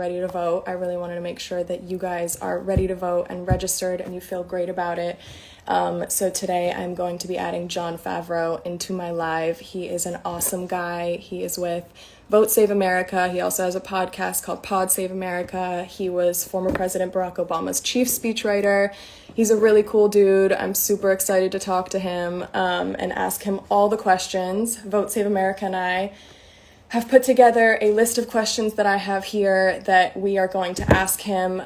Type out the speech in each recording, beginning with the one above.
ready to vote. I really wanted to make sure that you guys are ready to vote and registered and you feel great about it. So today I'm going to be adding Jon Favreau into my live. He is an awesome guy. He is with Vote Save America. He also has a podcast called Pod Save America. He was former President Barack Obama's chief speechwriter. He's a really cool dude. I'm super excited to talk to him and ask him all the questions. Vote Save America and I have put together a list of questions that I have here that we are going to ask him.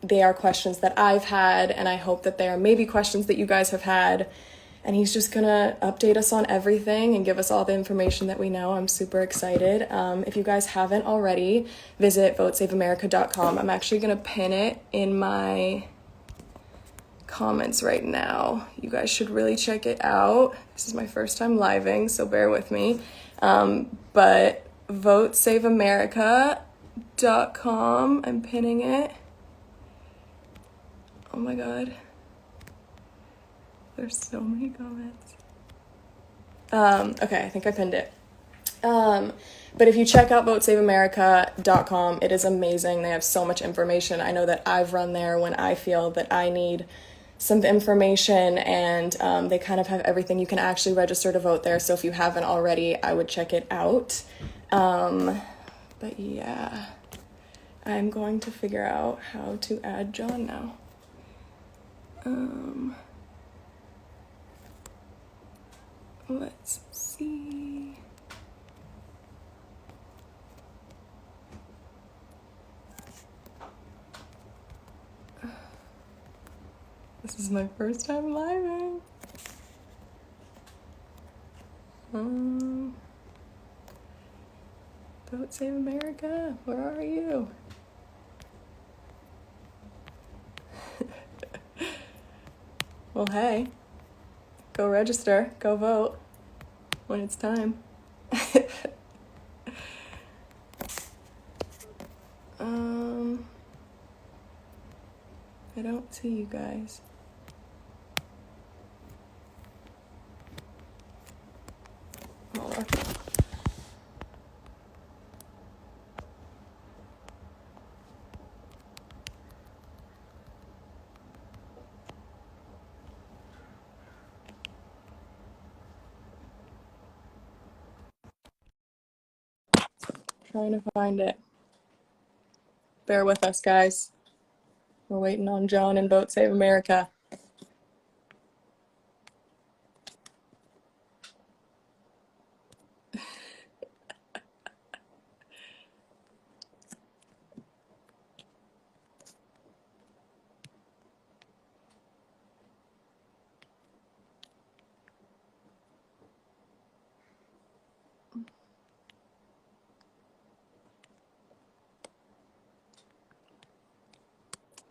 They are questions that I've had, and I hope that they are maybe questions that you guys have had. And he's just gonna update us on everything and give us all the information that we know. I'm super excited. If you guys haven't already, visit votesaveamerica.com. I'm actually gonna pin it in my comments right now. You guys should really check it out. This is my first time living, so bear with me. But votesaveamerica.com, I'm pinning it. Oh my God. There's so many comments. Okay, I think I pinned it. But if you check out votesaveamerica.com, it is amazing. They have so much information. I know that I've run there when I feel that I need some information, and they kind of have everything. You can actually register to vote there, so if you haven't already, I would check it out. But yeah, I'm going to figure out how to add Jon now. Let's see. This is my first time living. Vote Save America, where are you? Well, hey, go register, go vote when it's time. I don't see you guys. Hold on. Trying to find it. Bear with us, guys. We're waiting on Jon and Vote Save America.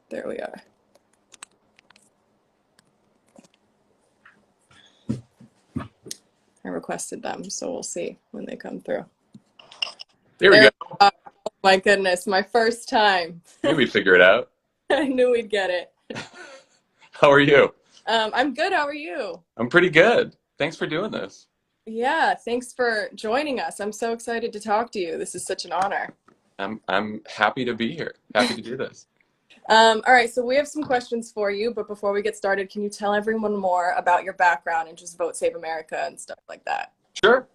There we are. I requested them, so we'll see when they come through. There we go. Oh my goodness, my first time. Maybe we figure it out. I knew we'd get it. How are you? I'm good. How are you? I'm pretty good. Thanks for doing this. Yeah, thanks for joining us. I'm so excited to talk to you. This is such an honor. I'm happy to be here. Happy to do this. All right, so we have some questions for you, but before we get started, can you tell everyone more about your background and just Vote Save America and stuff like that? Sure.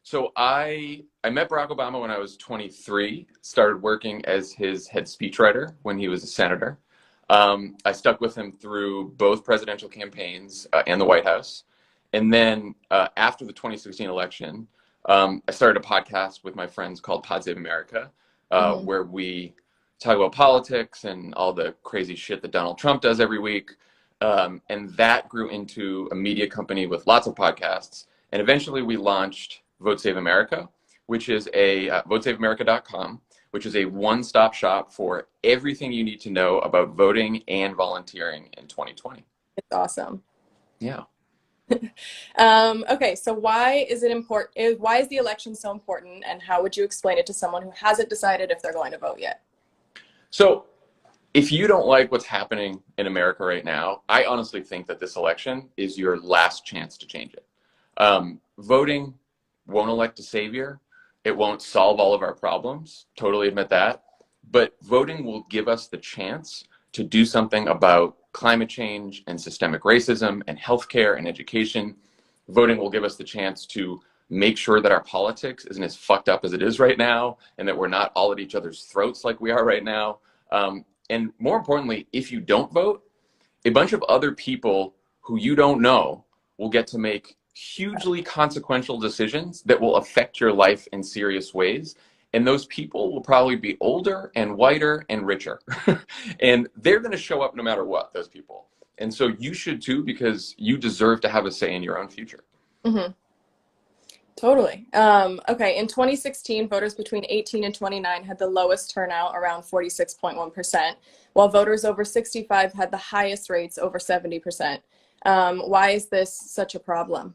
So I met Barack Obama when I was 23, started working as his head speechwriter when he was a senator. I stuck with him through both presidential campaigns and the White House. And then after the 2016 election, I started a podcast with my friends called Pod Save America, where we talk about politics and all the crazy shit that Donald Trump does every week. And that grew into a media company with lots of podcasts. And eventually we launched Vote Save America, which is votesaveamerica.com, which is a one-stop shop for everything you need to know about voting and volunteering in 2020. It's awesome. Yeah. Okay, so why is it important? Why is the election so important, and how would you explain it to someone who hasn't decided if they're going to vote yet? So if you don't like what's happening in America right now, I honestly think that this election is your last chance to change it. Voting won't elect a savior. It won't solve all of our problems, totally admit that. But voting will give us the chance to do something about climate change and systemic racism and healthcare and education. Voting will give us the chance to make sure that our politics isn't as fucked up as it is right now, and that we're not all at each other's throats like we are right now. And more importantly, if you don't vote, a bunch of other people who you don't know will get to make hugely consequential decisions that will affect your life in serious ways. And those people will probably be older and whiter and richer. And they're going to show up no matter what, those people. And so you should too, because you deserve to have a say in your own future. Mm-hmm. Totally. Okay, in 2016, voters between 18 and 29 had the lowest turnout, around 46.1%, while voters over 65 had the highest rates, over 70%. Why is this such a problem?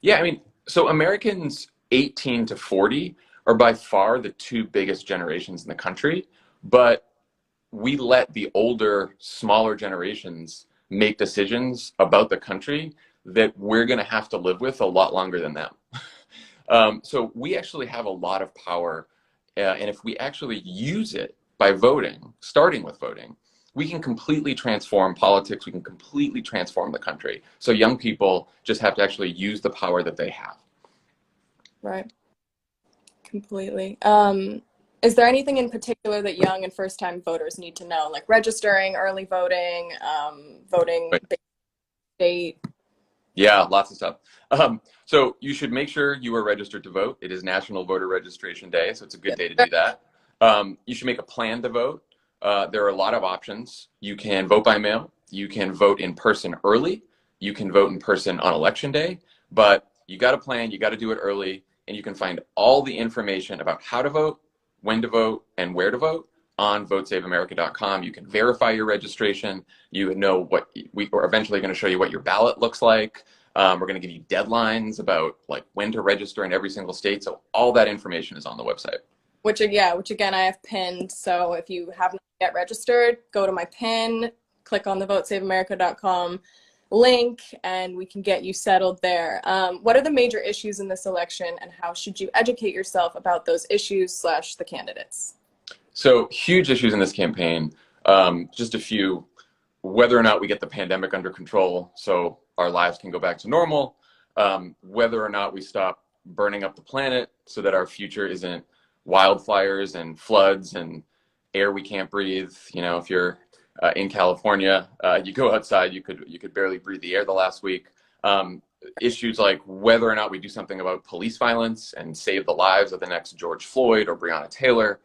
Yeah, I mean, so Americans 18 to 40 are by far the two biggest generations in the country, but we let the older, smaller generations make decisions about the country that we're going to have to live with a lot longer than them. So we actually have a lot of power, and if we actually use it by voting, starting with voting, we can completely transform politics. We can completely transform the country. So young people just have to actually use the power that they have. Right. Completely. Is there anything in particular that young and first-time voters need to know, like registering, early voting, voting Right. state? Yeah, lots of stuff. So you should make sure you are registered to vote. It is National Voter Registration Day, so it's a good day to do that. You should make a plan to vote. There are a lot of options. You can vote by mail. You can vote in person early. You can vote in person on election day. But you got to plan. You got to do it early. And you can find all the information about how to vote, when to vote, and where to vote on votesaveamerica.com. You can verify your registration. You know what we're eventually going to show you what your ballot looks like. We're going to give you deadlines about like when to register in every single state. So all that information is on the website. Which again, I have pinned. So if you haven't yet registered, go to my pin, click on the votesaveamerica.com link, and we can get you settled there. What are the major issues in this election, and how should you educate yourself about those issues / the candidates? So huge issues in this campaign. Just a few: whether or not we get the pandemic under control so our lives can go back to normal, whether or not we stop burning up the planet so that our future isn't wildfires and floods and air we can't breathe. You know, if you're in California, you go outside, you could barely breathe the air the last week. Issues like whether or not we do something about police violence and save the lives of the next George Floyd or Breonna Taylor.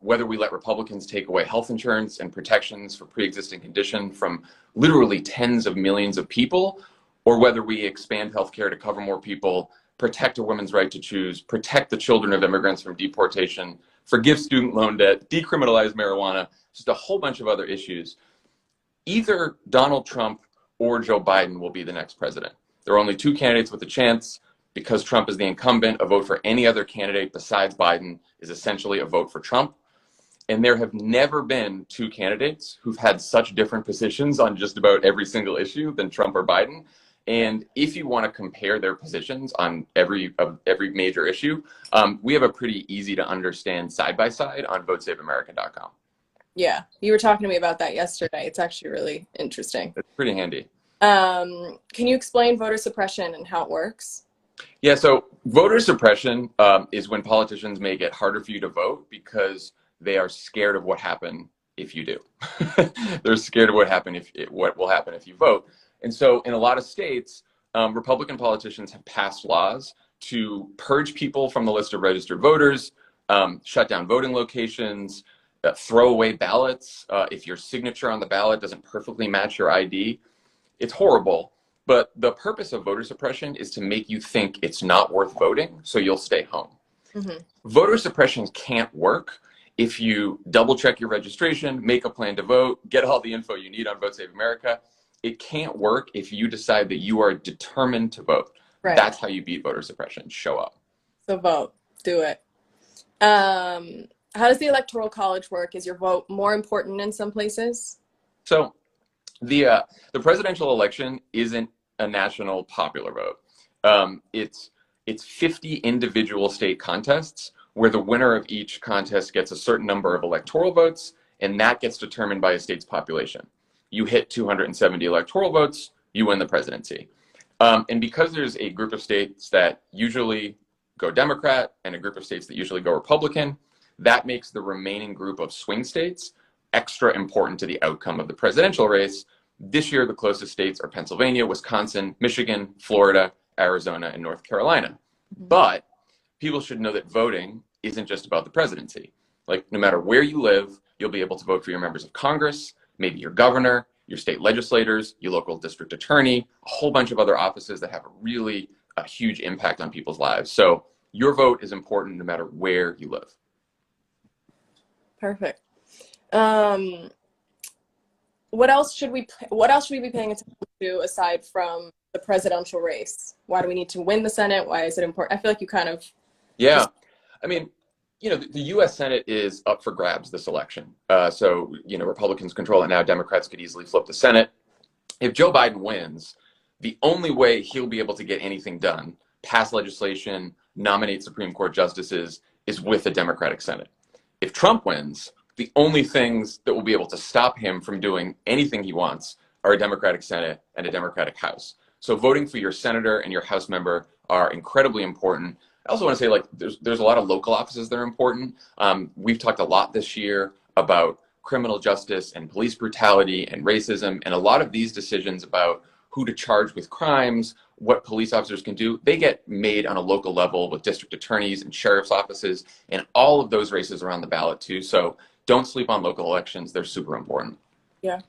Whether we let Republicans take away health insurance and protections for pre-existing condition from literally tens of millions of people, or whether we expand healthcare to cover more people, protect a woman's right to choose, protect the children of immigrants from deportation, forgive student loan debt, decriminalize marijuana, just a whole bunch of other issues. Either Donald Trump or Joe Biden will be the next president. There are only two candidates with a chance. Because Trump is the incumbent, a vote for any other candidate besides Biden is essentially a vote for Trump. And there have never been two candidates who've had such different positions on just about every single issue than Trump or Biden. And if you want to compare their positions on every major issue, we have a pretty easy to understand side by side on votesaveamerica.com. Yeah, you were talking to me about that yesterday. It's actually really interesting. It's pretty handy. Can you explain voter suppression and how it works? Yeah, so voter suppression is when politicians make it harder for you to vote because they are scared of what happen if you do. They're scared of what will happen if you vote. And so in a lot of states, Republican politicians have passed laws to purge people from the list of registered voters, shut down voting locations, throw away ballots if your signature on the ballot doesn't perfectly match your ID. It's horrible. But the purpose of voter suppression is to make you think it's not worth voting, so you'll stay home. Mm-hmm. Voter suppression can't work if you double check your registration, make a plan to vote, get all the info you need on Vote Save America. It can't work if you decide that you are determined to vote. Right. That's how you beat voter suppression. Show up. So vote. Do it. How does the Electoral College work? Is your vote more important in some places? So the presidential election isn't a national popular vote. It's it's 50 individual state contests where the winner of each contest gets a certain number of electoral votes, and that gets determined by a state's population. You hit 270 electoral votes, you win the presidency. And because there's a group of states that usually go Democrat and a group of states that usually go Republican, that makes the remaining group of swing states extra important to the outcome of the presidential race. This year, the closest states are Pennsylvania, Wisconsin, Michigan, Florida, Arizona, and North Carolina. But people should know that voting isn't just about the presidency. Like, no matter where you live, you'll be able to vote for your members of Congress, maybe your governor, your state legislators, your local district attorney, a whole bunch of other offices that have a huge impact on people's lives. So your vote is important no matter where you live. Perfect. What else should we be paying attention to aside from the presidential race? Why do we need to win the Senate? Why is it important? I feel like you kind of... Yeah. I mean, the U.S. Senate is up for grabs this election. So, Republicans control it now. Democrats could easily flip the Senate. If Joe Biden wins, the only way he'll be able to get anything done, pass legislation, nominate Supreme Court justices, is with a Democratic Senate. If Trump wins, the only things that will be able to stop him from doing anything he wants are a Democratic Senate and a Democratic House. So voting for your senator and your House member are incredibly important. I also want to say, there's a lot of local offices that are important. We've talked a lot this year about criminal justice and police brutality and racism, and a lot of these decisions about who to charge with crimes, what police officers can do, they get made on a local level with district attorneys and sheriff's offices, and all of those races are on the ballot too. So don't sleep on local elections. They're super important. Yeah.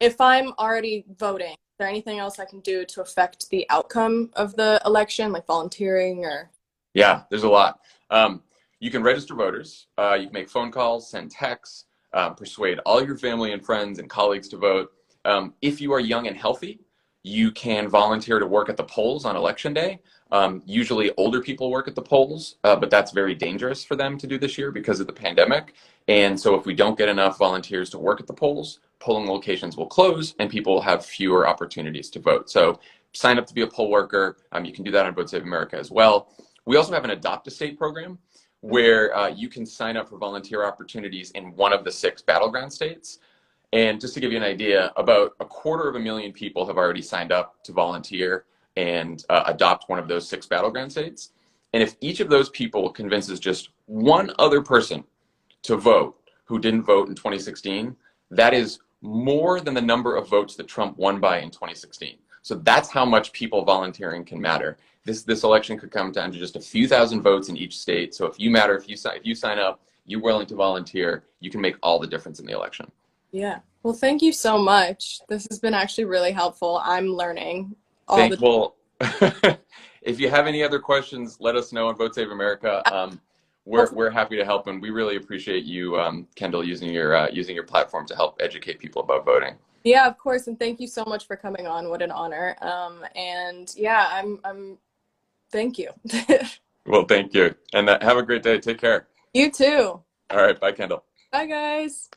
If I'm already voting, is there anything else I can do to affect the outcome of the election, like volunteering or? Yeah, there's a lot. You can register voters. You can make phone calls, send texts, persuade all your family and friends and colleagues to vote. If you are young and healthy, you can volunteer to work at the polls on election day. Usually older people work at the polls, but that's very dangerous for them to do this year because of the pandemic. And so if we don't get enough volunteers to work at the polls, polling locations will close and people will have fewer opportunities to vote. So sign up to be a poll worker. You can do that on Vote Save America as well. We also have an Adopt a State program where you can sign up for volunteer opportunities in one of the 6 battleground states. And just to give you an idea, about 250,000 people have already signed up to volunteer and adopt one of those 6 battleground states. And if each of those people convinces just one other person to vote who didn't vote in 2016, that is more than the number of votes that Trump won by in 2016. So that's how much people volunteering can matter. This election could come down to just a few thousand votes in each state. So if you sign up, you're willing to volunteer, you can make all the difference in the election. Yeah. Well, thank you so much. This has been actually really helpful. I'm learning Well, if you have any other questions, let us know on Vote Save America. We're happy to help, and we really appreciate you, Kendall, using your platform to help educate people about voting. Yeah, of course, and thank you so much for coming on. What an honor. And yeah, I'm thank you. Well, thank you, and have a great day. Take care. You too. All right, bye, Kendall. Bye, guys.